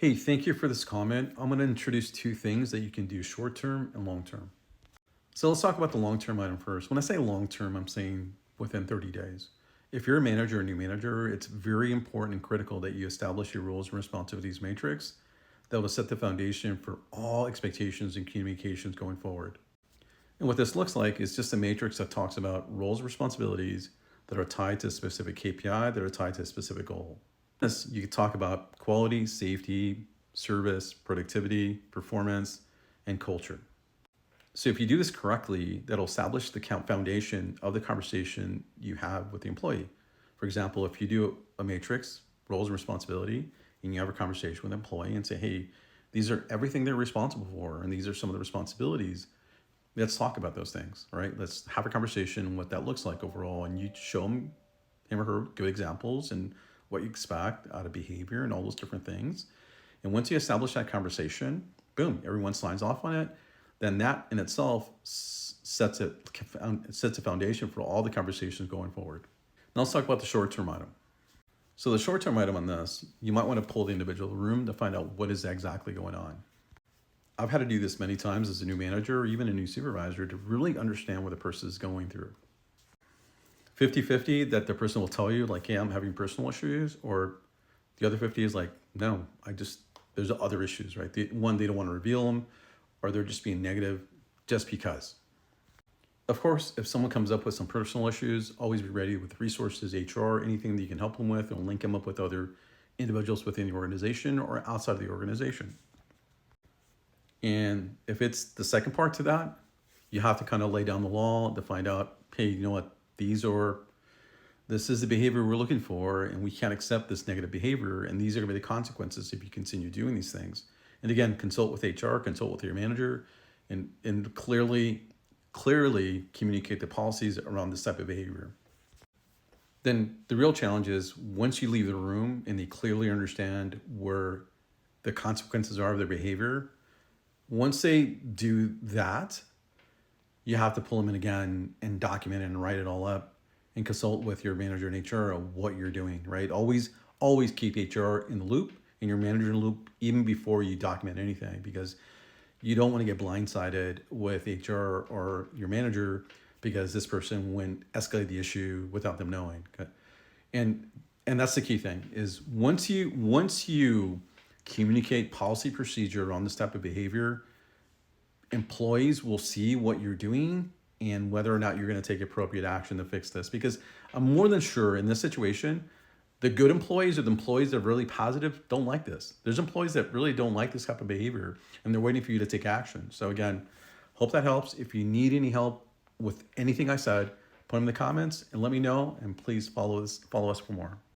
Hey, thank you for this comment. I'm going to introduce two things that you can do short term and long term. So let's talk about the long term item first. When I say long term, I'm saying within 30 days. If you're a manager or new manager, it's very important and critical that you establish your roles and responsibilities matrix that will set the foundation for all expectations and communications going forward. And what this looks like is just a matrix that talks about roles and responsibilities that are tied to a specific KPI, that are tied to a specific goal. This, you could talk about quality, safety, service, productivity, performance, and culture. So if you do this correctly, that'll establish the foundation of the conversation you have with the employee. For example, if you do a matrix, roles and responsibility, and you have a conversation with an employee and say, hey, these are everything they're responsible for, and these are some of the responsibilities. Let's talk about those things, right? Let's have a conversation what that looks like overall, and you show them, him or her, good examples and what you expect out of behavior and all those different things. And once you establish that conversation, boom, everyone signs off on it. Then that in itself sets a foundation for all the conversations going forward. Now let's talk about the short-term item. So the short-term item on this, you might want to pull the individual room to find out what is exactly going on. I've had to do this many times as a new manager or even a new supervisor to really understand what the person is going through. 50-50 that the person will tell you like, hey, I'm having personal issues, or the other 50 is like, no, there's other issues, right? They don't want to reveal them, or they're just being negative just because. Of course, if someone comes up with some personal issues, always be ready with resources, HR, anything that you can help them with, and link them up with other individuals within the organization or outside of the organization. And if it's the second part to that, you have to kind of lay down the law to find out, hey, you know what, this is the behavior we're looking for, and we can't accept this negative behavior, and these are going to be the consequences if you continue doing these things. And again, consult with HR, consult with your manager, and clearly communicate the policies around this type of behavior. Then the real challenge is once you leave the room and they clearly understand where the consequences are of their behavior, once they do that, you have to pull them in again and document it and write it all up and consult with your manager and HR on what you're doing, right? Always keep HR in the loop and your manager in the loop even before you document anything, because you don't want to get blindsided with HR or your manager because this person went escalate the issue without them knowing. Okay? And that's the key thing is once you communicate policy procedure on this type of behavior, employees will see what you're doing and whether or not you're going to take appropriate action to fix this. Because I'm more than sure in this situation, the good employees or the employees that are really positive don't like this. There's employees that really don't like this type of behavior and they're waiting for you to take action. So again, hope that helps. If you need any help with anything I said, put them in the comments and let me know, and please follow us for more.